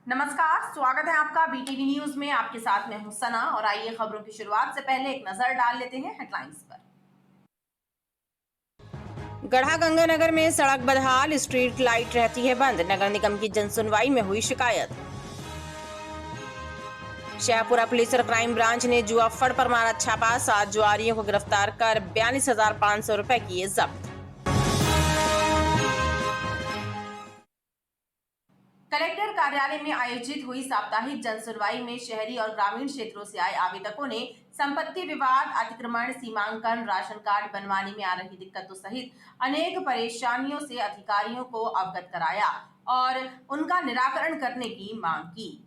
नमस्कार, स्वागत है आपका बीटीवी न्यूज में। आपके साथ मैं हूं सना और आइए खबरों की शुरुआत से पहले एक नजर डाल लेते हैं हेडलाइंस पर। गढ़ा-गंगानगर में सड़क बदहाल, स्ट्रीट लाइट रहती है बंद। नगर निगम की जनसुनवाई में हुई शिकायत। शाहपुरा पुलिस और क्राइम ब्रांच ने जुआ फड़ पर मारा छापा, 7 जुआरियों को गिरफ्तार कर 42,500 रुपए किए जब्त। कलेक्टर कार्यालय में आयोजित हुई साप्ताहिक जनसुनवाई में शहरी और ग्रामीण क्षेत्रों से आए आवेदकों ने संपत्ति विवाद, अतिक्रमण, सीमांकन, राशन कार्ड बनवाने में आ रही दिक्कतों सहित अनेक परेशानियों से अधिकारियों को अवगत कराया और उनका निराकरण करने की मांग की।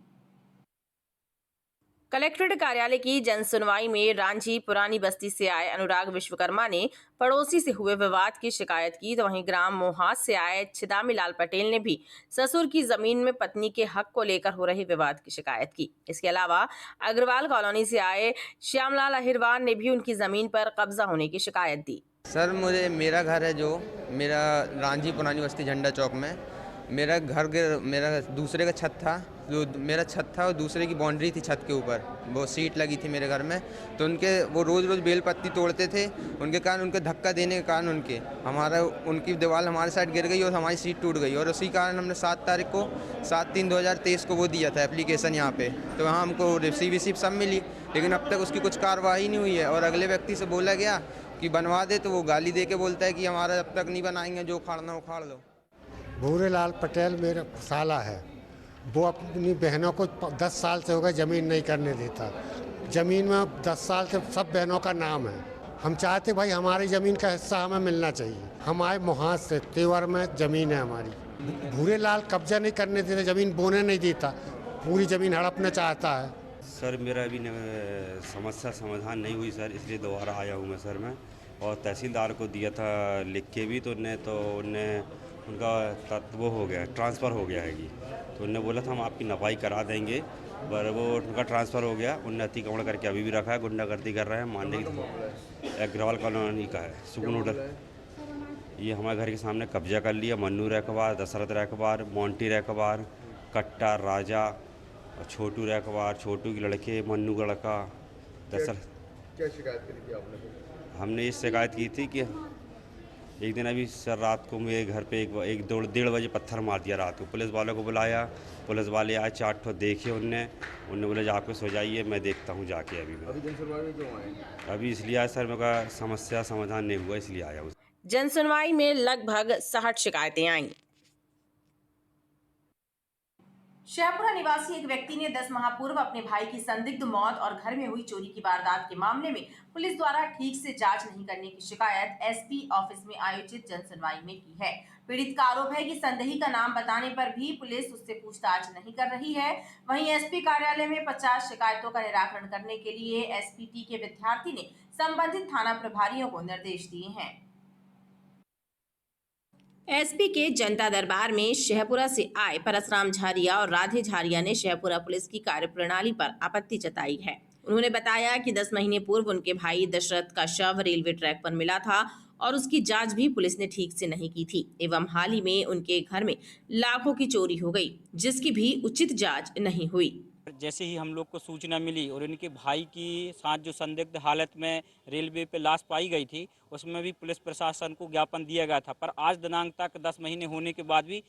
कलेक्ट्रेट कार्यालय की जनसुनवाई में रांझी पुरानी बस्ती से आए अनुराग विश्वकर्मा ने पड़ोसी से हुए विवाद की शिकायत की, तो वहीं ग्राम मोहास से आए छिदामी लाल पटेल ने भी ससुर की जमीन में पत्नी के हक को लेकर हो रहे विवाद की शिकायत की। इसके अलावा अग्रवाल कॉलोनी से आए श्यामलाल अहिरवार ने भी उनकी जमीन पर कब्जा होने की शिकायत दी। सर मेरा घर है जो मेरा रांझी पुरानी बस्ती झंडा चौक में मेरा दूसरे का छत था, जो मेरा छत था और दूसरे की बाउंड्री थी छत के ऊपर, वो सीट लगी थी मेरे घर में। तो वो रोज़ बेल पत्ती तोड़ते थे, उनके कारण उनके धक्का देने के कारण उनकी दीवार हमारे साइड गिर गई और हमारी सीट टूट गई। और उसी कारण हमने 7 तारीख को 7/3/2023 को वो दिया था एप्लीकेशन यहाँ पे, तो वहाँ हमको रिसीव सब मिली, लेकिन अब तक उसकी कुछ कार्रवाई नहीं हुई है। और अगले व्यक्ति से बोला गया कि बनवा दे, तो वो गाली दे के बोलता है कि हमारा अब तक नहीं बनाएंगे, जो उखाड़ना उखाड़ लो। भूरेलाल पटेल मेरा साला है, वो अपनी बहनों को 10 साल से हो गए ज़मीन नहीं करने देता। ज़मीन में 10 साल से सब बहनों का नाम है। हम चाहते भाई हमारी ज़मीन का हिस्सा हमें मिलना चाहिए। हमारे मुहास से तेवर में ज़मीन है हमारी। भूरेलाल कब्जा नहीं करने देता, ज़मीन बोने नहीं देता, पूरी ज़मीन हड़पना चाहता है। सर मेरा अभी समस्या समाधान नहीं हुई सर, इसलिए दोबारा आया हूँ मैं सर। मैं और तहसीलदार को दिया था लिख के भी, तो उनका वो हो गया, ट्रांसफ़र हो गया है कि, तो उनने बोला था हम आपकी नपाई करा देंगे, पर वो उनका ट्रांसफ़र हो गया। उनने अतिक्रमण करके अभी भी रखा है, गुंडागर्दी कर रहे हैं। मानने की अग्रवाल कॉलोनी का है, सुकून होटल। ये हमारे घर के सामने कब्जा कर लिया। मन्नू रैकबार, दशरथ रैकबार, मोंटी रैकबार, कट्टा राजा और छोटू रैकबार, छोटू के लड़के, मन्नू का लड़का दशरथ। क्या शिकायत करी थी आपने? हमने ये शिकायत की थी कि एक दिन अभी सर रात को मेरे घर पे एक 1:30 पत्थर मार दिया रात को। पुलिस वालों को बुलाया, पुलिस वाले आए, 4 ठो देखे उनने बोला जाके सो जाइए, मैं देखता हूँ जाके। अभी जनसुनवाई में क्यों आए? अभी इसलिए आया सर, मेरा समस्या समाधान नहीं हुआ, इसलिए आया हूँ। जनसुनवाई में लगभग 60 शिकायतें आईं। शाहपुरा निवासी एक व्यक्ति ने 10 माह पूर्व अपने भाई की संदिग्ध मौत और घर में हुई चोरी की वारदात के मामले में पुलिस द्वारा ठीक से जांच नहीं करने की शिकायत एसपी ऑफिस में आयोजित जनसुनवाई में की है। पीड़ित का आरोप है कि संदेही का नाम बताने पर भी पुलिस उससे पूछताछ नहीं कर रही है। वहीं एसपी कार्यालय में 50 शिकायतों का निराकरण करने के लिए एसपीटी के विद्यार्थी ने संबंधित थाना प्रभारियों को निर्देश दिए हैं। एसपी के जनता दरबार में शहपुरा से आए परसराम झारिया और राधे झारिया ने शहपुरा पुलिस की कार्यप्रणाली पर आपत्ति जताई है। उन्होंने बताया कि 10 महीने पूर्व उनके भाई दशरथ का शव रेलवे ट्रैक पर मिला था और उसकी जांच भी पुलिस ने ठीक से नहीं की थी, एवं हाल ही में उनके घर में लाखों की चोरी हो गई, जिसकी भी उचित जांच नहीं हुई। जैसे ही हम लोग को सूचना मिली और इनके भाई की साथ जो संदिग्ध हालत में रेलवे पे लाश पाई गई थी, उसमें भी पुलिस प्रशासन को ज्ञापन दिया गया था, पर आज दिनांक तक 10 महीने होने के बाद भी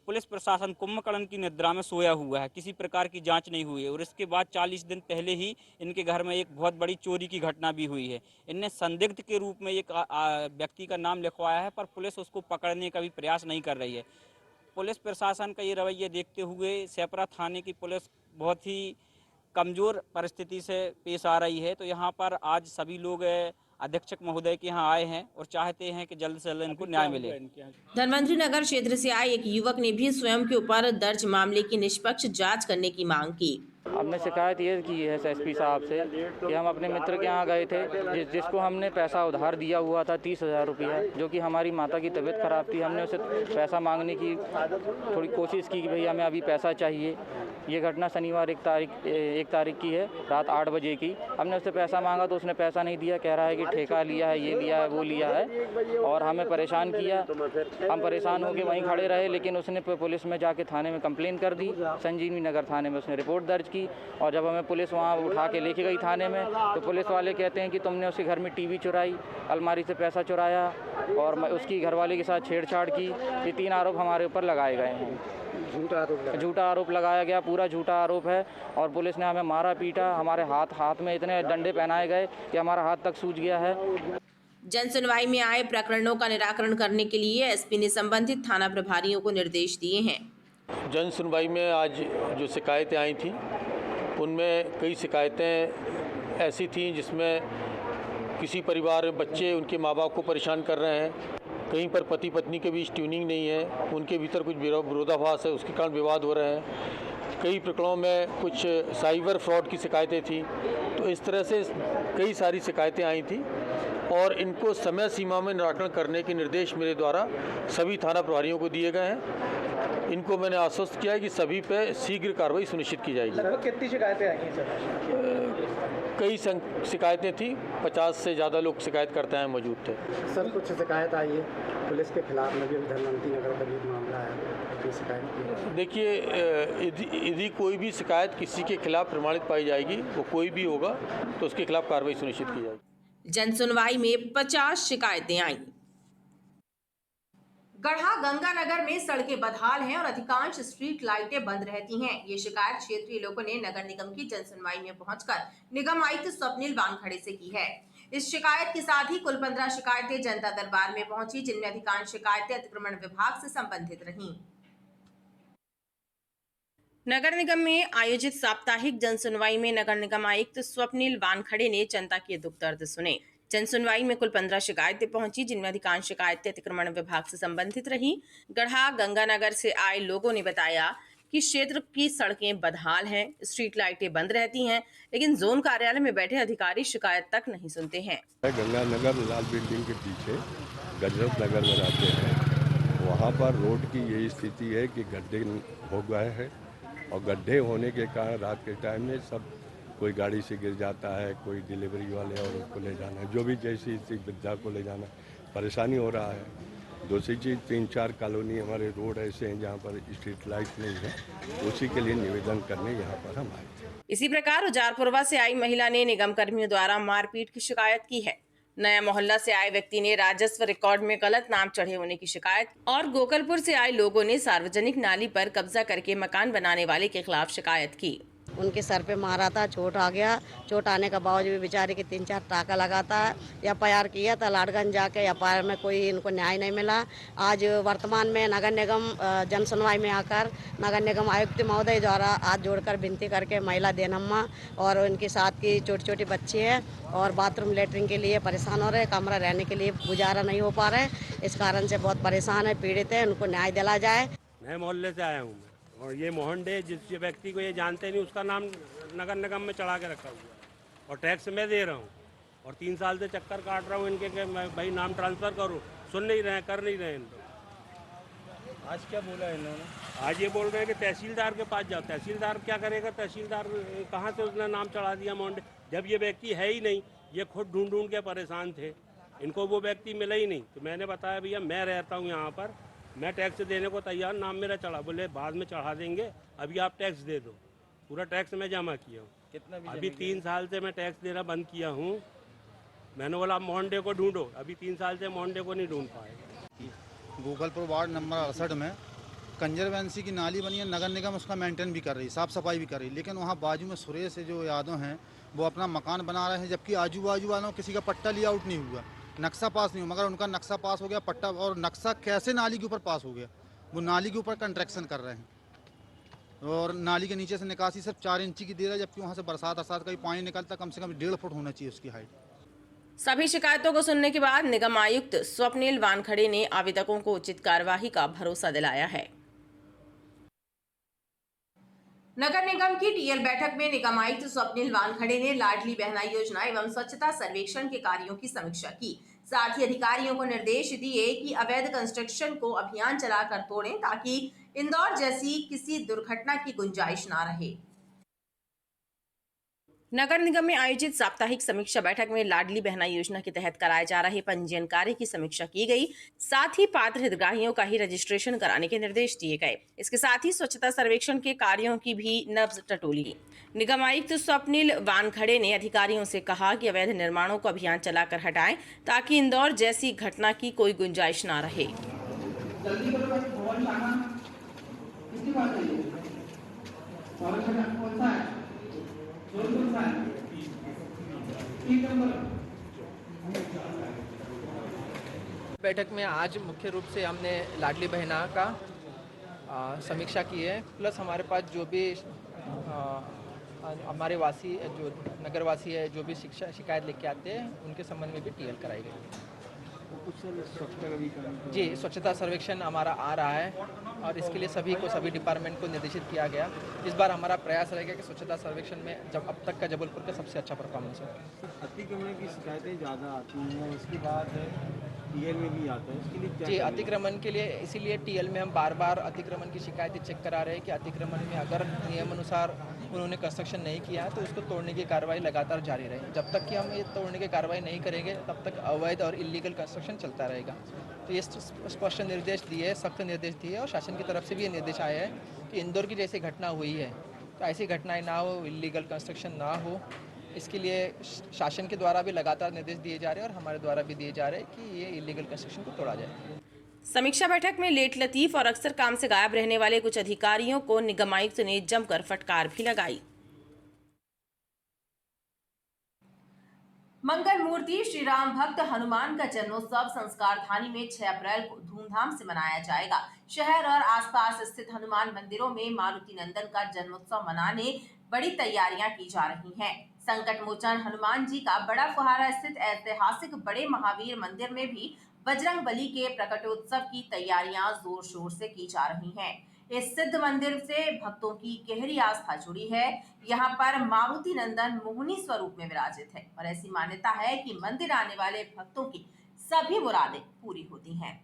पुलिस प्रशासन कुंभकर्ण की निद्रा में सोया हुआ है। किसी प्रकार की जांच नहीं हुई है। और इसके बाद 40 दिन पहले ही इनके घर में एक बहुत बड़ी चोरी की घटना भी हुई है। इनने संदिग्ध के रूप में एक व्यक्ति का नाम लिखवाया है, पर पुलिस उसको पकड़ने का भी प्रयास नहीं कर रही है। पुलिस प्रशासन का ये रवैया देखते हुए शहपुरा थाने की पुलिस बहुत ही कमज़ोर परिस्थिति से पेश आ रही है। तो यहाँ पर आज सभी लोग अधीक्षक महोदय के यहाँ आए हैं और चाहते हैं कि जल्द से जल्द इनको न्याय मिले। धनवंतरी नगर क्षेत्र से आए एक युवक ने भी स्वयं के ऊपर दर्ज मामले की निष्पक्ष जांच करने की मांग की। हमने शिकायत ये की है एसपी साहब से कि हम अपने मित्र के यहाँ गए थे जिसको हमने पैसा उधार दिया हुआ था 30,000 रुपया, जो कि हमारी माता की तबीयत ख़राब थी। हमने उसे पैसा मांगने की थोड़ी कोशिश की कि भैया हमें अभी पैसा चाहिए। ये घटना शनिवार 1 तारीख की है, रात 8 बजे की। हमने उससे पैसा मांगा तो उसने पैसा नहीं दिया, कह रहा है कि ठेका लिया है, ये लिया है, वो लिया है, और हमें परेशान किया। हम परेशान होकर वहीं खड़े रहे, लेकिन उसने पुलिस में जाके थाने में कंप्लेन कर दी। संजीवनी नगर थाने में उसने रिपोर्ट दर्ज की, और जब हमें पुलिस वहाँ उठा के लेके गई थाने में, तो पुलिस वाले कहते हैं कि तुमने उसके घर में टीवी चुराई, अलमारी से पैसा चुराया और उसकी घरवाले के साथ छेड़छाड़ की। ये 3 आरोप हमारे ऊपर लगाए गए हैं। झूठा आरोप लगाया गया, पूरा झूठा आरोप है। और पुलिस ने हमें मारा पीटा, हमारे हाथ में इतने डंडे पहनाए गए कि हमारा हाथ तक सूज गया है। जन सुनवाई में आए प्रकरणों का निराकरण करने के लिए एसपी ने संबंधित थाना प्रभारियों को निर्देश दिए हैं। जन सुनवाई में आज जो शिकायतें आई थी, उनमें कई शिकायतें ऐसी थीं जिसमें किसी परिवार में बच्चे उनके माँ बाप को परेशान कर रहे हैं, कहीं पर पति पत्नी के बीच ट्यूनिंग नहीं है, उनके भीतर कुछ विरोधाभास है, उसके कारण विवाद हो रहे हैं। कई प्रकरणों में कुछ साइबर फ्रॉड की शिकायतें थी। तो इस तरह से कई सारी शिकायतें आई थी और इनको समय सीमा में निराकरण करने के निर्देश मेरे द्वारा सभी थाना प्रभारियों को दिए गए हैं। इनको मैंने आश्वस्त किया है कि सभी पे शीघ्र कार्रवाई सुनिश्चित की जाएगी। लगभग कितनी शिकायतें आई हैं सर? कई शिकायतें थी, 50 से ज़्यादा लोग शिकायत करते हैं मौजूद थे। सर कुछ शिकायत आई है पुलिस के खिलाफ, नवी धनवंती नगर का भी मामला है, शिकायत। देखिए, यदि कोई भी शिकायत किसी के खिलाफ प्रमाणित पाई जाएगी, वो कोई भी होगा, तो उसके खिलाफ कार्रवाई सुनिश्चित की जाएगी। जन सुनवाई में 50 शिकायतें आईं। गढ़ा गंगानगर में सड़कें बदहाल हैं और अधिकांश स्ट्रीट लाइटें बंद रहती हैं। ये शिकायत क्षेत्रीय लोगों ने नगर निगम की जन सुनवाई में पहुंचकर निगम आयुक्त स्वप्निल वानखड़े से की है। इस शिकायत के साथ ही कुल 15 शिकायतें जनता दरबार में पहुंची, जिनमें अधिकांश शिकायतें अतिक्रमण विभाग से संबंधित रहीं। नगर निगम में आयोजित साप्ताहिक जन सुनवाई में नगर निगम आयुक्त स्वप्निल वानखड़े ने जनता के दुख दर्द सुने। जन सुनवाई में कुल 15 शिकायतें पहुंची, जिनमें अधिकांश शिकायतें अतिक्रमण विभाग से संबंधित रहीं। गढ़ा गंगानगर से आए लोगों ने बताया कि क्षेत्र की सड़कें बदहाल हैं, स्ट्रीट लाइटें बंद रहती हैं, लेकिन जोन कार्यालय में बैठे अधिकारी शिकायत तक नहीं सुनते हैं। गंगानगर लाल बिल्डिंग के पीछे गजरत नगर में रहते हैं, वहाँ पर रोड की यही स्थिति है कि गड्ढे हो गए हैं और गड्ढे होने के कारण रात के टाइम में सब कोई गाड़ी से गिर जाता है, कोई डिलीवरी वाले और उसको ले जाना है, जो भी जैसी वृद्धा को ले जाना, परेशानी हो रहा है। दूसरी चीज़ 3-4 कॉलोनी हमारे रोड ऐसे हैं जहाँ पर स्ट्रीट लाइट नहीं है, उसी के लिए निवेदन करने यहाँ पर हम आए थे। इसी प्रकार उजारपुरवा से आई महिला ने निगम कर्मियों द्वारा मारपीट की शिकायत की है। नया मोहल्ला से आए व्यक्ति ने राजस्व रिकॉर्ड में गलत नाम चढ़े होने की शिकायत, और गोकलपुर से आए लोगों ने सार्वजनिक नाली पर कब्जा करके मकान बनाने वाले के खिलाफ शिकायत की। उनके सर पे मारा था, चोट आ गया। चोट आने का बावजूद भी बेचारे के 3-4 टाका लगाता है। एफआईआर किया था लाडगंज जाके, एफआईआर में कोई इनको न्याय नहीं मिला। आज वर्तमान में नगर निगम जन सुनवाई में आकर नगर निगम आयुक्त महोदय द्वारा हाथ जोड़कर विनती करके महिला देनम्मा और उनके साथ की छोटी छोटी बच्ची है और बाथरूम लेटरिन के लिए परेशान हो रहे, कमरा रहने के लिए गुजारा नहीं हो पा रहे, इस कारण से बहुत परेशान है, पीड़ित है, उनको न्याय दिला जाए। मैं मोहल्ले से आया हूँ और ये मोहन डे जिस व्यक्ति को ये जानते नहीं उसका नाम नगर निगम में चढ़ा के रखा हुआ है और टैक्स मैं दे रहा हूँ और 3 साल से चक्कर काट रहा हूँ इनके कि मैं भाई नाम ट्रांसफ़र करूँ, सुन नहीं रहे, कर नहीं रहे इन लोग। आज क्या बोला इन्होंने? आज ये बोल रहे हैं कि तहसीलदार के पास जाओ। तहसीलदार क्या करेगा? तहसीलदार कहाँ से उसने नाम चढ़ा दिया मोहन डे, जब ये व्यक्ति है ही नहीं। ये खुद ढूंढ के परेशान थे, इनको वो व्यक्ति मिला ही नहीं। तो मैंने बताया भैया मैं रहता हूँ यहाँ पर, मैं टैक्स देने को तैयार, नाम मेरा चढ़ा। बोले बाद में चढ़ा देंगे, अभी आप टैक्स दे दो। पूरा टैक्स मैं जमा किया हूँ। कितना भी अभी 3 साल से मैं टैक्स देना बंद किया हूँ। मैंने बोला मोहन डे को ढूंढो, अभी 3 साल से मोहन डे को नहीं ढूंढ पाए। गोकलपुर वार्ड नंबर 68 में कंजरवेंसी की नाली बनी है, नगर निगम उसका मेंटेन भी कर रही, साफ़ सफाई भी कर रही, लेकिन वहाँ बाजू में सुरेश जो यादव हैं वो अपना मकान बना रहे हैं, जबकि आजू बाजू वालों किसी का पट्टा लिया आउट नहीं हुआ, नक्शा पास नहीं हुआ, मगर उनका नक्शा पास हो गया, पट्टा और नक्शा कैसे नाली के ऊपर पास हो गया। वो नाली के ऊपर कंस्ट्रक्शन कर रहे हैं और नाली के नीचे से निकासी सिर्फ 4 इंची की दे रहा है, जबकि वहाँ से बरसात का भी पानी निकलता कम से कम 1.5 फुट होना चाहिए उसकी हाइट। सभी शिकायतों को सुनने के बाद निगम आयुक्त स्वप्निल वानखड़े ने आवेदकों को उचित कार्यवाही का भरोसा दिलाया है। नगर निगम की टीएल बैठक में निगम आयुक्त स्वप्निल वानखड़े ने लाडली बहना योजना एवं स्वच्छता सर्वेक्षण के कार्यों की समीक्षा की। साथ ही अधिकारियों को निर्देश दिए कि अवैध कंस्ट्रक्शन को अभियान चलाकर तोड़ें ताकि इंदौर जैसी किसी दुर्घटना की गुंजाइश ना रहे। नगर निगम में आयोजित साप्ताहिक समीक्षा बैठक में लाडली बहना योजना के तहत कराए जा रहे पंजीयन कार्य की समीक्षा की गई। साथ ही पात्र हितग्राहियों का ही रजिस्ट्रेशन कराने के निर्देश दिए गए। इसके साथ ही स्वच्छता सर्वेक्षण के कार्यों की भी नब्ज टटोली। निगम आयुक्त स्वप्निल वानखड़े ने अधिकारियों से कहा कि अवैध निर्माणों को अभियान चलाकर हटाएं ताकि इंदौर जैसी घटना की कोई गुंजाइश ना रहे। बैठक में आज मुख्य रूप से हमने लाडली बहना का समीक्षा की है, प्लस हमारे पास जो भी हमारे वासी जो नगरवासी है जो भी शिकायत लेके आते हैं उनके संबंध में भी टीएल कराई गई। कुछ स्वच्छता का भी जी, स्वच्छता सर्वेक्षण हमारा आ रहा है और इसके लिए सभी डिपार्टमेंट को निर्देशित किया गया। इस बार हमारा प्रयास रहेगा कि स्वच्छता सर्वेक्षण में जब अब तक का जबलपुर का सबसे अच्छा परफॉर्मेंस हो। अतिक्रमण की शिकायतें ज़्यादा आती हैं, उसके बाद टीएल में भी आता है, उसके लिए क्या जी, अतिक्रमण के लिए इसीलिए टीएल में हम बार बार अतिक्रमण की शिकायतें चेक करा रहे हैं कि अतिक्रमण में अगर नियमानुसार उन्होंने कंस्ट्रक्शन नहीं किया है तो उसको तोड़ने की कार्रवाई लगातार जारी रहे। जब तक कि हम ये तोड़ने की कार्रवाई नहीं करेंगे तब तक अवैध और इलीगल कंस्ट्रक्शन चलता रहेगा। तो ये स्पष्ट निर्देश दिए, सख्त निर्देश दिए और शासन की तरफ से भी ये निर्देश आया है कि इंदौर की जैसी घटना हुई है तो ऐसी घटनाएं ना हो, इलीगल कंस्ट्रक्शन ना हो। इसके लिए शासन के द्वारा भी लगातार निर्देश दिए जा रहे हैं और हमारे द्वारा भी दिए जा रहे हैं कि ये इलीगल कंस्ट्रक्शन को तोड़ा जाए। समीक्षा बैठक में लेट लतीफ और अक्सर काम से गायब रहने वाले कुछ अधिकारियों को निगम आयुक्त ने जमकर फटकार भी लगाई। मंगल मूर्ति श्री राम भक्त हनुमान का जन्मोत्सव संस्कार धानी में 6 अप्रैल को धूमधाम से मनाया जाएगा। शहर और आसपास स्थित हनुमान मंदिरों में मारुति नंदन का जन्मोत्सव मनाने बड़ी तैयारियां की जा रही हैं। संकट मोचन हनुमान जी का बड़ा फुहारा स्थित ऐतिहासिक बड़े महावीर मंदिर में भी बजरंग बली के प्रकटोत्सव की तैयारियां जोर शोर से की जा रही हैं। इस सिद्ध मंदिर से भक्तों की गहरी आस्था जुड़ी है। यहाँ पर मारुति नंदन मोहिनी स्वरूप में विराजित है और ऐसी मान्यता है कि मंदिर आने वाले भक्तों की सभी मुरादें पूरी होती हैं।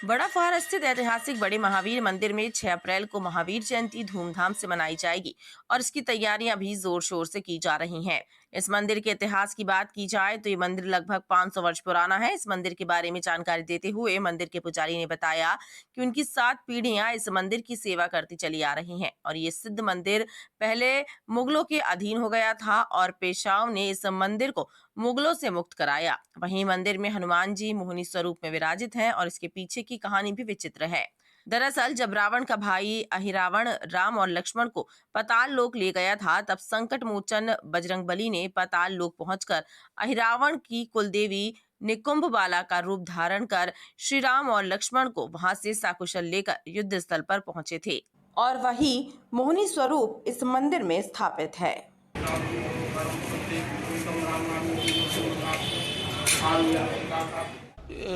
बड़ा फुहारा स्थित ऐतिहासिक बड़े महावीर मंदिर में 6 अप्रैल को महावीर जयंती धूमधाम से मनाई जाएगी और इसकी तैयारियां भी जोर शोर से की जा रही हैं। इस मंदिर के इतिहास की बात की जाए तो ये मंदिर लगभग 500 वर्ष पुराना है। इस मंदिर के बारे में जानकारी देते हुए मंदिर के पुजारी ने बताया कि उनकी 7 पीढ़ियां इस मंदिर की सेवा करती चली आ रही हैं और ये सिद्ध मंदिर पहले मुगलों के अधीन हो गया था और पेशवाओं ने इस मंदिर को मुगलों से मुक्त कराया। वहीं मंदिर में हनुमान जी मोहिनी स्वरूप में विराजित हैं और इसके पीछे की कहानी भी विचित्र है। दरअसल जब रावण का भाई अहिरावण राम और लक्ष्मण को पाताल लोक ले गया था तब संकट मोचन बजरंग बली ने पाताल लोक पहुंचकर अहिरावण की कुलदेवी निकुंभ बाला का रूप धारण कर श्री राम और लक्ष्मण को वहां से सकुशल लेकर युद्ध स्थल पर पहुंचे थे और वही मोहिनी स्वरूप इस मंदिर में स्थापित है।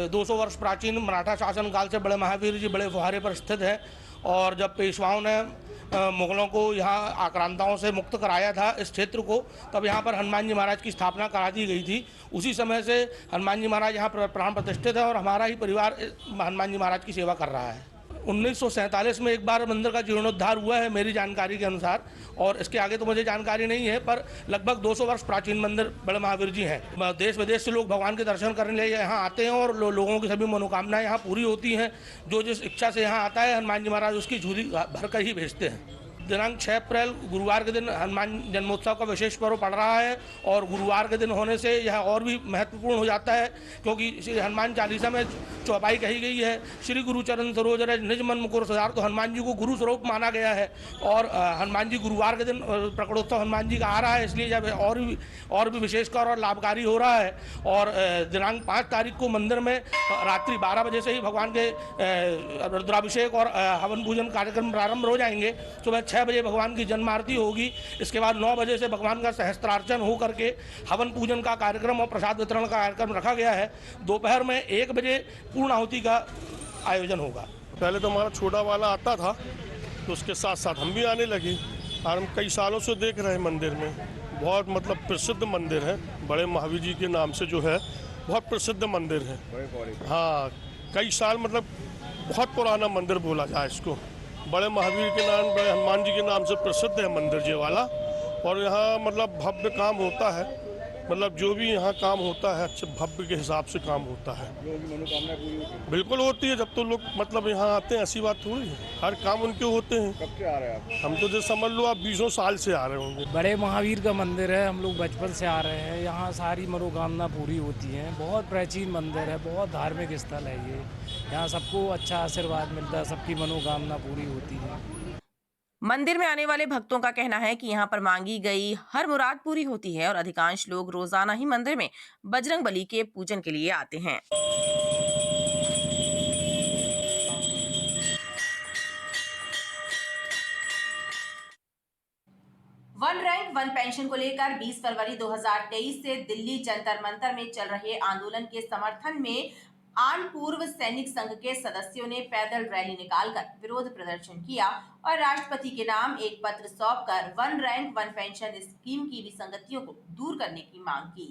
200 वर्ष प्राचीन मराठा शासन काल से बड़े महावीर जी बड़े फुहारे पर स्थित है और जब पेशवाओं ने मुगलों को यहाँ आक्रांताओं से मुक्त कराया था इस क्षेत्र को तब यहाँ पर हनुमान जी महाराज की स्थापना करा दी गई थी। उसी समय से हनुमान जी महाराज यहाँ प्राण प्रतिष्ठित है और हमारा ही परिवार हनुमान जी महाराज की सेवा कर रहा है। 1947 में एक बार मंदिर का जीर्णोद्धार हुआ है मेरी जानकारी के अनुसार और इसके आगे तो मुझे जानकारी नहीं है, पर लगभग 200 वर्ष प्राचीन मंदिर बड़े महावीर जी हैं। देश विदेश से लोग भगवान के दर्शन करने लिए यहाँ आते हैं और लोगों की सभी मनोकामनाएं यहाँ पूरी होती हैं। जो जिस इच्छा से यहाँ आता है हनुमान जी महाराज उसकी झोली भर कर ही भेजते हैं। दिनांक 6 अप्रैल गुरुवार के दिन हनुमान जन्मोत्सव का विशेष पर्व पड़ रहा है और गुरुवार के दिन होने से यह और भी महत्वपूर्ण हो जाता है क्योंकि श्री हनुमान चालीसा में चौपाई कही गई है, श्री गुरु चरण सरोज रज निज मन मुकुर सुधार। तो हनुमान जी को गुरु स्वरूप माना गया है और हनुमान जी गुरुवार के दिन प्रकटोत्सव हनुमान जी का आ रहा है, इसलिए जब और भी विशेषकर और लाभकारी हो रहा है। और दिनांक 5 तारीख को मंदिर में रात्रि 12 बजे से ही भगवान के रुद्राभिषेक और हवन पूजन कार्यक्रम प्रारंभ हो जाएंगे। सुबह 6 बजे भगवान की जन्म आरती होगी। इसके बाद 9 बजे से भगवान का सहस्त्रार्चन हो करके हवन पूजन का कार्यक्रम और प्रसाद वितरण का कार्यक्रम रखा गया है। दोपहर में 1 बजे पूर्ण आहुति का आयोजन होगा। पहले तो हमारा छोटा वाला आता था, तो उसके साथ साथ हम भी आने लगे और हम कई सालों से देख रहे हैं मंदिर में। बहुत मतलब प्रसिद्ध मंदिर है, बड़े महावीर जी के नाम से जो है बहुत प्रसिद्ध मंदिर है। हाँ, कई साल मतलब बहुत पुराना मंदिर बोला जाए इसको। बड़े महावीर के नाम, बड़े हनुमान जी के नाम से प्रसिद्ध है मंदिर ये वाला। और यहाँ मतलब भव्य काम होता है, मतलब जो भी यहाँ काम होता है अच्छे भव्य के हिसाब से काम होता है। मनोकामना पूरी होती है? बिल्कुल होती है, जब तो लोग मतलब यहाँ आते हैं, ऐसी बात थोड़ी है, हर काम उनके होते हैं। कब से आ रहे हैं आप? हम तो जैसे समझ लो आप 20 साल से आ रहे होंगे। बड़े महावीर का मंदिर है, हम लोग बचपन से आ रहे हैं, यहाँ सारी मनोकामना पूरी होती है। बहुत प्राचीन मंदिर है, बहुत धार्मिक स्थल है ये। यहाँ सबको अच्छा आशीर्वाद मिलता है, सबकी मनोकामना पूरी होती है। मंदिर में आने वाले भक्तों का कहना है कि यहाँ पर मांगी गई हर मुराद पूरी होती है और अधिकांश लोग रोजाना ही मंदिर में बजरंग बली के पूजन के लिए आते हैं। वन रैंक वन पेंशन को लेकर 20 फरवरी 2023 से दिल्ली जंतर मंतर में चल रहे आंदोलन के समर्थन में आन पूर्व सैनिक संघ के सदस्यों ने पैदल रैली निकालकर विरोध प्रदर्शन किया और राष्ट्रपति के नाम एक पत्र सौंपकर one rank one pension scheme की विसंगतियों को दूर करने की मांग की।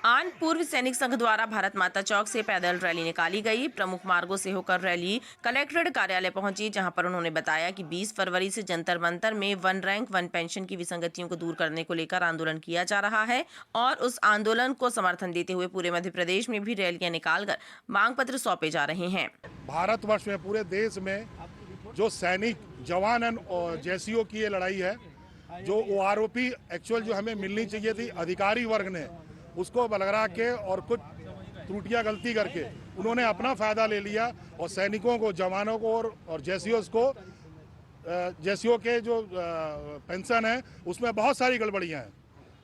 आन पूर्व सैनिक संघ द्वारा भारत माता चौक से पैदल रैली निकाली गई। प्रमुख मार्गों से होकर रैली कलेक्ट्रेट कार्यालय पहुंची, जहां पर उन्होंने बताया कि 20 फरवरी से जंतर मंतर में वन रैंक वन पेंशन की विसंगतियों को दूर करने को लेकर आंदोलन किया जा रहा है और उस आंदोलन को समर्थन देते हुए पूरे मध्य प्रदेश में भी रैलियां निकालकर मांग पत्र सौंपे जा रहे हैं। भारतवर्ष में पूरे देश में जो सैनिक जवान और जैसियों की ये लड़ाई है, जो OROP एक्चुअल जो हमें मिलनी चाहिए थी, अधिकारी वर्ग ने उसको बलगरा के और कुछ त्रुटियां गलती करके उन्होंने अपना फ़ायदा ले लिया और सैनिकों को, जवानों को और जैसियों के जो पेंशन है उसमें बहुत सारी गड़बड़ियां हैं,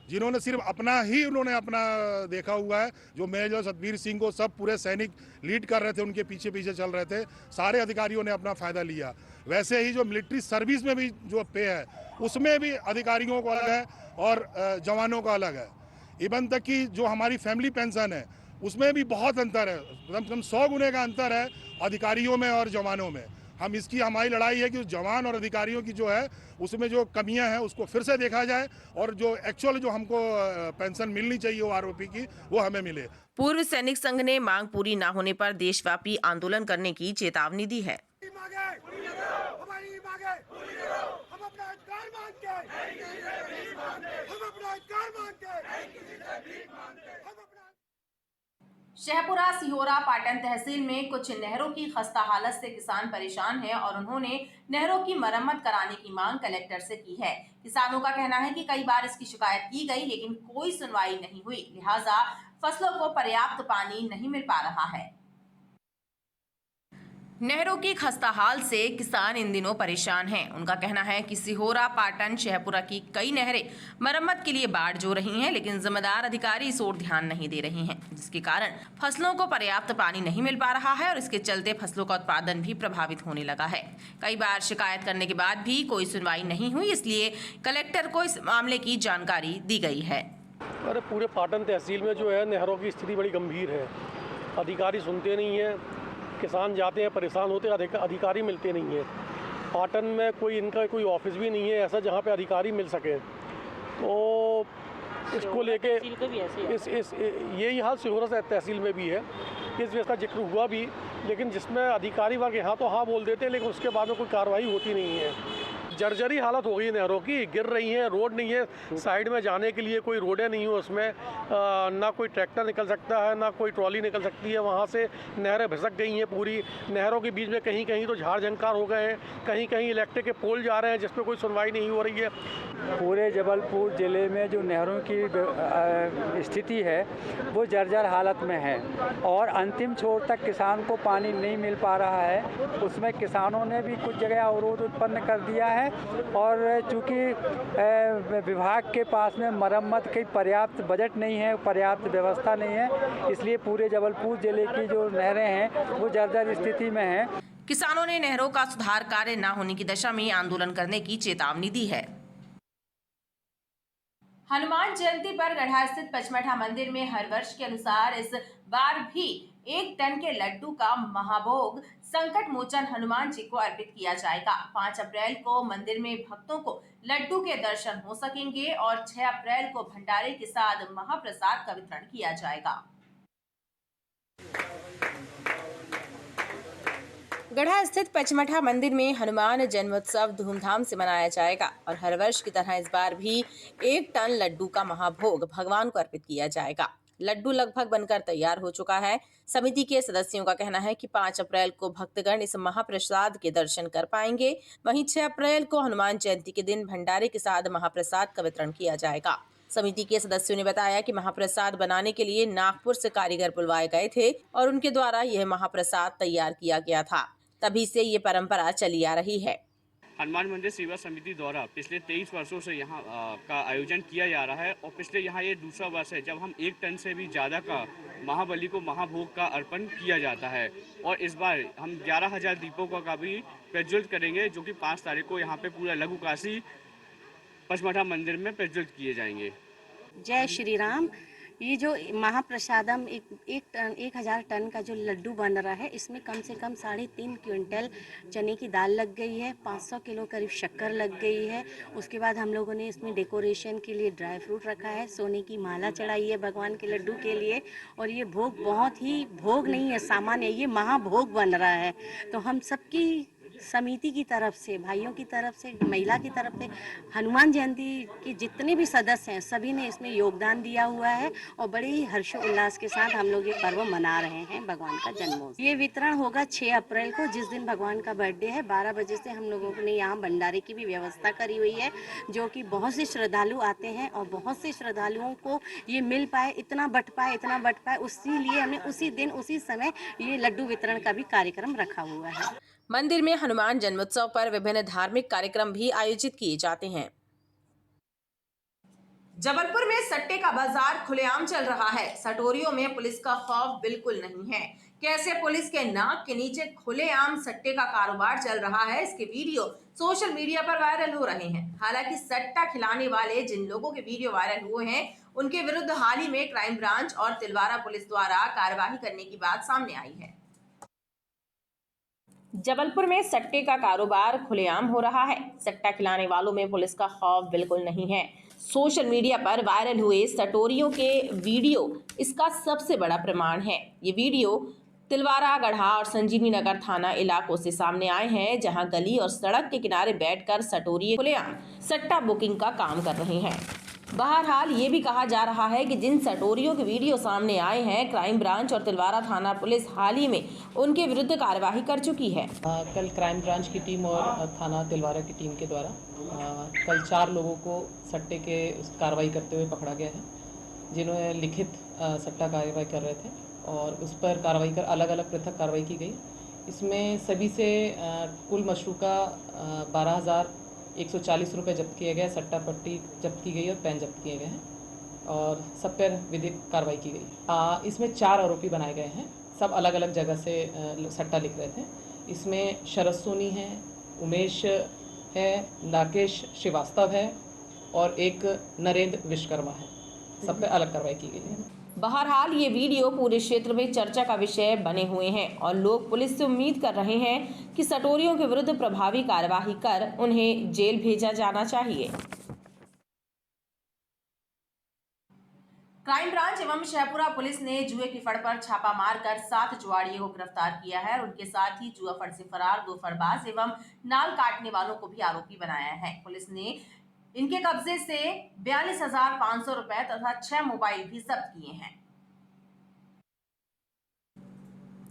जिन्होंने सिर्फ उन्होंने अपना देखा हुआ है। जो मेजर सतबीर सिंह को सब पूरे सैनिक लीड कर रहे थे, उनके पीछे पीछे चल रहे थे, सारे अधिकारियों ने अपना फ़ायदा लिया। वैसे ही जो मिलिट्री सर्विस में भी जो पे है उसमें भी अधिकारियों को अलग है और जवानों का अलग है। इवन तक कि जो हमारी फैमिली पेंशन है उसमें भी बहुत अंतर है, कम से कम 100 गुने का अंतर है अधिकारियों में और जवानों में। हमारी लड़ाई है कि जवान और अधिकारियों की जो है उसमें जो कमियां हैं उसको फिर से देखा जाए और जो एक्चुअल जो हमको पेंशन मिलनी चाहिए OROP की वो हमें मिले। पूर्व सैनिक संघ ने मांग पूरी न होने पर देशव्यापी आंदोलन करने की चेतावनी दी है। शहपुरा सिहोरा पाटन तहसील में कुछ नहरों की खस्ता हालत से किसान परेशान हैं और उन्होंने नहरों की मरम्मत कराने की मांग कलेक्टर से की है। किसानों का कहना है कि कई बार इसकी शिकायत की गई लेकिन कोई सुनवाई नहीं हुई, लिहाजा फसलों को पर्याप्त पानी नहीं मिल पा रहा है। नहरों की खस्ता हाल से किसान इन दिनों परेशान हैं। उनका कहना है कि सिहोरा, पाटन, शहपुरा की कई नहरें मरम्मत के लिए बाढ़ जो रही हैं, लेकिन जिम्मेदार अधिकारी इस ओर ध्यान नहीं दे रहे हैं, जिसके कारण फसलों को पर्याप्त पानी नहीं मिल पा रहा है और इसके चलते फसलों का उत्पादन भी प्रभावित होने लगा है। कई बार शिकायत करने के बाद भी कोई सुनवाई नहीं हुई, इसलिए कलेक्टर को इस मामले की जानकारी दी गई है। अरे पूरे पाटन तहसील में जो है नहरों की स्थिति बड़ी गंभीर है, अधिकारी सुनते नहीं है, किसान जाते हैं परेशान होते हैं, अधिकारी मिलते नहीं है। पाटन में इनका कोई ऑफिस भी नहीं है ऐसा जहाँ पे अधिकारी मिल सके, तो इसको लेके यही हाल सिहोरा तहसील में भी है। इस वजह का जिक्र हुआ भी, लेकिन जिसमें अधिकारी वर्ग यहाँ तो हाँ बोल देते हैं लेकिन उसके बाद में कोई कार्रवाई होती नहीं है। जर्जरी हालत हो गई नहरों की, गिर रही हैं, रोड नहीं है, साइड में जाने के लिए कोई रोडें नहीं है, उसमें ना कोई ट्रैक्टर निकल सकता है ना कोई ट्रॉली निकल सकती है। वहाँ से नहरें भसक गई हैं पूरी। नहरों के बीच में कहीं कहीं तो झाड़ झंकार हो गए हैं, कहीं कहीं इलेक्ट्रिक के पोल जा रहे हैं जिस पर कोई सुनवाई नहीं हो रही है। पूरे जबलपुर ज़िले में जो नहरों की स्थिति है वो जर्जर हालत में है और अंतिम छोर तक किसान को पानी नहीं मिल पा रहा है। उसमें किसानों ने भी कुछ जगह अवरोध उत्पन्न कर दिया है है और चूँकि विभाग के पास में मरम्मत की पर्याप्त बजट नहीं है, पर्याप्त व्यवस्था नहीं है, इसलिए पूरे जबलपुर ज़िले की जो नहरें हैं वो जर्जर स्थिति में हैं। किसानों ने नहरों का सुधार कार्य न होने की दशा में आंदोलन करने की चेतावनी दी है। हनुमान जयंती पर गढ़ा स्थित पचमढ़ा मंदिर में हर वर्ष के अनुसार इस बार भी 1 टन के लड्डू का महाभोग संकट मोचन हनुमान जी को अर्पित किया जाएगा। 5 अप्रैल को मंदिर में भक्तों को लड्डू के दर्शन हो सकेंगे और 6 अप्रैल को भंडारे के साथ महाप्रसाद का वितरण किया जाएगा। गढ़ा स्थित पचमढ़ा मंदिर में हनुमान जन्मोत्सव धूमधाम से मनाया जाएगा और हर वर्ष की तरह इस बार भी 1 टन लड्डू का महाभोग भगवान को अर्पित किया जाएगा। लड्डू लगभग बनकर तैयार हो चुका है। समिति के सदस्यों का कहना है कि 5 अप्रैल को भक्तगण इस महाप्रसाद के दर्शन कर पाएंगे। वहीं 6 अप्रैल को हनुमान जयंती के दिन भंडारे के साथ महाप्रसाद का वितरण किया जाएगा। समिति के सदस्यों ने बताया कि महाप्रसाद बनाने के लिए नागपुर से कारीगर बुलवाए गए थे और उनके द्वारा यह महाप्रसाद तैयार किया गया था। तभी से ये परंपरा चली आ रही है। हनुमान मंदिर सेवा समिति द्वारा पिछले 23 वर्षों से यहाँ का आयोजन किया जा रहा है और पिछले यहाँ ये दूसरा वर्ष है जब हम 1 टन से भी ज़्यादा का महाबली को महाभोग का अर्पण किया जाता है। और इस बार हम 11,000 दीपों का भी प्रज्वलित करेंगे, जो कि 5 तारीख को यहाँ पे पूरा लघु काशी पचमढ़ा मंदिर में प्रज्वलित किए जाएंगे। जय श्री राम। ये जो महाप्रसादम 1,000 टन का जो लड्डू बन रहा है, इसमें कम से कम 3.5 क्विंटल चने की दाल लग गई है, 500 किलो करीब शक्कर लग गई है। उसके बाद हम लोगों ने इसमें डेकोरेशन के लिए ड्राई फ्रूट रखा है, सोने की माला चढ़ाई है भगवान के लड्डू के लिए। और ये भोग बहुत ही भोग नहीं है सामान्य, ये महाभोग बन रहा है। तो हम सबकी समिति की तरफ से, भाइयों की तरफ से, महिला की तरफ से, हनुमान जयंती के जितने भी सदस्य हैं सभी ने इसमें योगदान दिया हुआ है और बड़े ही हर्षोल्लास के साथ हम लोग ये पर्व मना रहे हैं भगवान का जन्मोत्सव। ये वितरण होगा 6 अप्रैल को, जिस दिन भगवान का बर्थडे है। 12 बजे से हम लोगों ने यहाँ भंडारे की भी व्यवस्था करी हुई है, जो कि बहुत से श्रद्धालु आते हैं और बहुत से श्रद्धालुओं को ये मिल पाए, इतना बट पाए, उसी लिए हमने उसी दिन उसी समय ये लड्डू वितरण का भी कार्यक्रम रखा हुआ है। मंदिर में हनुमान जन्मोत्सव पर विभिन्न धार्मिक कार्यक्रम भी आयोजित किए जाते हैं। जबलपुर में सट्टे का बाजार खुलेआम चल रहा है। सटोरियों में पुलिस का खौफ बिल्कुल नहीं है। कैसे पुलिस के नाक के नीचे खुलेआम सट्टे का कारोबार चल रहा है, इसके वीडियो सोशल मीडिया पर वायरल हो रहे हैं। हालांकि सट्टा खिलाने वाले जिन लोगों के वीडियो वायरल हुए हैं, उनके विरुद्ध हाल ही में क्राइम ब्रांच और तिलवारा पुलिस द्वारा कार्यवाही करने की बात सामने आई है। जबलपुर में सट्टे का कारोबार खुलेआम हो रहा है। सट्टा खिलाने वालों में पुलिस का खौफ बिल्कुल नहीं है। सोशल मीडिया पर वायरल हुए सटोरियों के वीडियो इसका सबसे बड़ा प्रमाण है। ये वीडियो तिलवारा, गढ़ा और संजीवनी नगर थाना इलाकों से सामने आए हैं, जहां गली और सड़क के किनारे बैठकर सटोरिये खुलेआम सट्टा बुकिंग का काम कर रहे हैं। बहरहाल ये भी कहा जा रहा है कि जिन सटोरियों के वीडियो सामने आए हैं, क्राइम ब्रांच और तिलवारा थाना पुलिस हाल ही में उनके विरुद्ध कार्यवाही कर चुकी है। कल क्राइम ब्रांच की टीम और थाना तिलवारा की टीम के द्वारा कल 4 लोगों को सट्टे के कार्रवाई करते हुए पकड़ा गया है, जिन्होंने लिखित सट्टा कार्रवाई कर रहे थे और उस पर कार्रवाई कर अलग अलग पृथक कार्रवाई की गई। इसमें सभी से कुल मशरूका 12,140 रुपये जब्त किए गए, सट्टा पट्टी जब्त की गई और पेन जब्त किए गए हैं और सब पर विधिक कार्रवाई की गई। इसमें 4 आरोपी बनाए गए हैं, सब अलग अलग जगह से सट्टा लिख रहे थे। इसमें शरद सोनी है, उमेश है, राकेश श्रीवास्तव है और एक नरेंद्र विश्वकर्मा है। सब पे अलग कार्रवाई की गई है। बहरहाल ये वीडियो पूरे क्षेत्र में चर्चा का विषय बने हुए हैं और लोग पुलिस से उम्मीद कर रहे हैं कि सटोरियों के विरुद्ध प्रभावी कार्यवाही कर उन्हें जेल भेजा जाना चाहिए। क्राइम ब्रांच एवं शहपुरा पुलिस ने जुए की फड़ पर छापा मारकर 7 जुआड़ियों को गिरफ्तार किया है और उनके साथ ही जुआ फड़ से फरार 2 फड़बाज एवं नाल काटने वालों को भी आरोपी बनाया है। पुलिस ने इनके कब्जे से 42,500 रुपए तथा 6 मोबाइल भी जब्त किए हैं।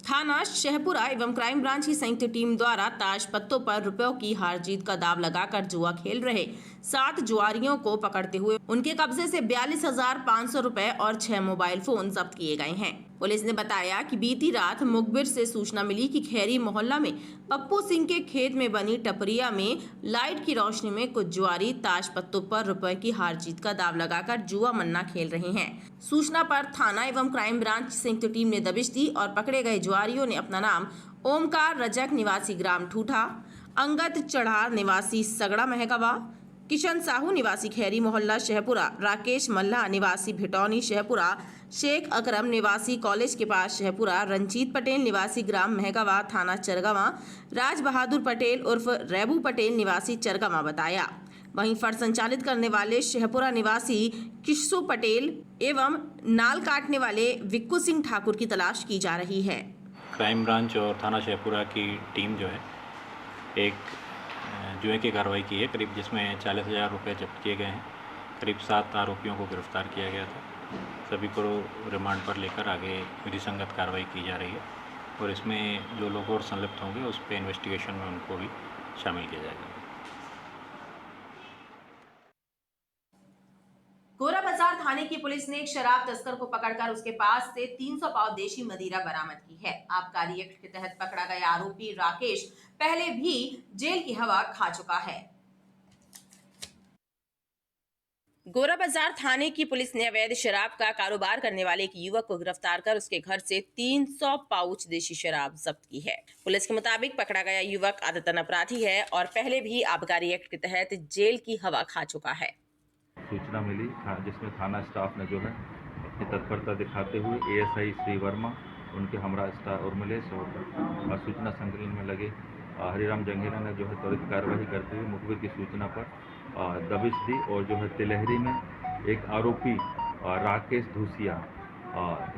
थाना शहपुरा एवं क्राइम ब्रांच की संयुक्त टीम द्वारा ताश पत्तों पर रुपयों की हार जीत का दाव लगाकर जुआ खेल रहे 7 जुआरियों को पकड़ते हुए उनके कब्जे से 42,500 रुपए और 6 मोबाइल फोन जब्त किए गए हैं। पुलिस ने बताया कि बीती रात मुखबिर से सूचना मिली कि खैरी मोहल्ला में पप्पू सिंह के खेत में बनी टपरिया में लाइट की रोशनी में कुछ जुआरी ताश पत्तों पर रुपए की हार जीत का दाव लगाकर जुआ मन्ना खेल रहे हैं। सूचना पर थाना एवं क्राइम ब्रांच संयुक्त टीम ने दबिश दी और पकड़े गए जुआरियों ने अपना नाम ओमकार रजक निवासी ग्राम ठूठा, अंगद चढ़ार निवासी सगड़ा महकवा, किशन साहू निवासी खैरी मोहल्ला शहपुरा, राकेश मल्ला निवासी भिटौनी शहपुरा, शेख अकरम निवासी कॉलेज के पास शहपुरा, रंजीत पटेल निवासी ग्राम महगावा थाना चरगावा, राज बहादुर पटेल उर्फ रेबू पटेल निवासी चरगावा बताया। वहीं फर्ज संचालित करने वाले शहपुरा निवासी किशु पटेल एवं नाल काटने वाले विक्कू सिंह ठाकुर की तलाश की जा रही है। क्राइम ब्रांच और थाना शहपुरा की टीम जो है एक जुए की कार्रवाई की है, करीब जिसमें 40,000 रुपये जब्त किए गए हैं। करीब 7 आरोपियों को गिरफ्तार किया गया था। सभी को रिमांड पर लेकर आगे विधिसंगत कार्रवाई की जा रही है और इसमें जो लोग और संलिप्त होंगे उस पर इन्वेस्टिगेशन में उनको भी शामिल किया जाएगा। गोरा बाजार थाने की पुलिस ने एक शराब तस्कर को पकड़कर उसके पास से 300 पाव देशी मदिरा बरामद की है। आबकारी एक्ट के तहत पकड़ा गया आरोपी राकेश पहले भी जेल की हवा खा चुका है। गोरा बाजार थाने की पुलिस ने अवैध शराब का कारोबार करने वाले एक युवक को गिरफ्तार कर उसके घर से 300 पाउच देशी शराब जब्त की है। पुलिस के मुताबिक पकड़ा गया युवक आदतन अपराधी है और पहले भी आबकारी एक्ट के तहत जेल की हवा खा चुका है। सूचना मिली जिसमें थाना स्टाफ ने जो है अपनी तत्परता दिखाते हुए एएसआई श्री वर्मा, उनके हमरा स्टाफ और मिलेश और सूचना संकलन में लगे हरिराम जंगीरा ने जो है त्वरित कार्रवाई करते हुए मुखबिर की सूचना पर दबिश दी और जो है तिलहरी में एक आरोपी राकेश धूसिया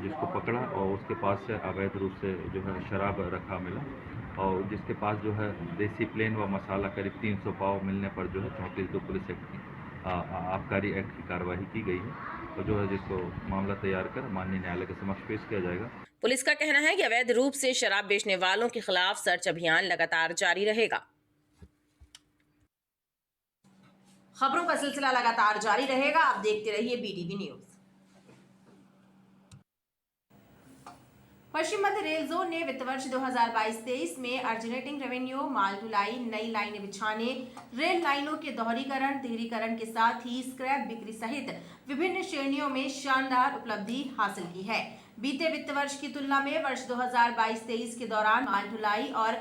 जिसको पकड़ा और उसके पास से अवैध रूप से जो है शराब रखा मिला और जिसके पास जो है देसी प्लेन व मसाला करीब 300 पाव मिलने पर जो है 34 पुलिस एक्ट की आबकारी एक्ट की कार्रवाई की गई है और जो है जिसको मामला तैयार कर माननीय न्यायालय के समक्ष पेश किया जाएगा। पुलिस का कहना है कि अवैध रूप से शराब बेचने वालों के खिलाफ सर्च अभियान लगातार जारी रहेगा। खबरों का सिलसिला लगातार जारी रहेगा, आप देखते रहिए बीटीवी न्यूज। पश्चिम मध्य रेल जोन ने वित्त वर्ष 2022-23 में अर्जिनेटिंग रेवेन्यू, माल ढुलाई, नई लाइनें बिछाने, रेल लाइनों के दोहरीकरण, तिहरीकरण के साथ ही स्क्रैप बिक्री सहित विभिन्न श्रेणियों में शानदार उपलब्धि हासिल की है। बीते वित्त वर्ष की तुलना में वर्ष 2022-23 के दौरान माल ढुलाई और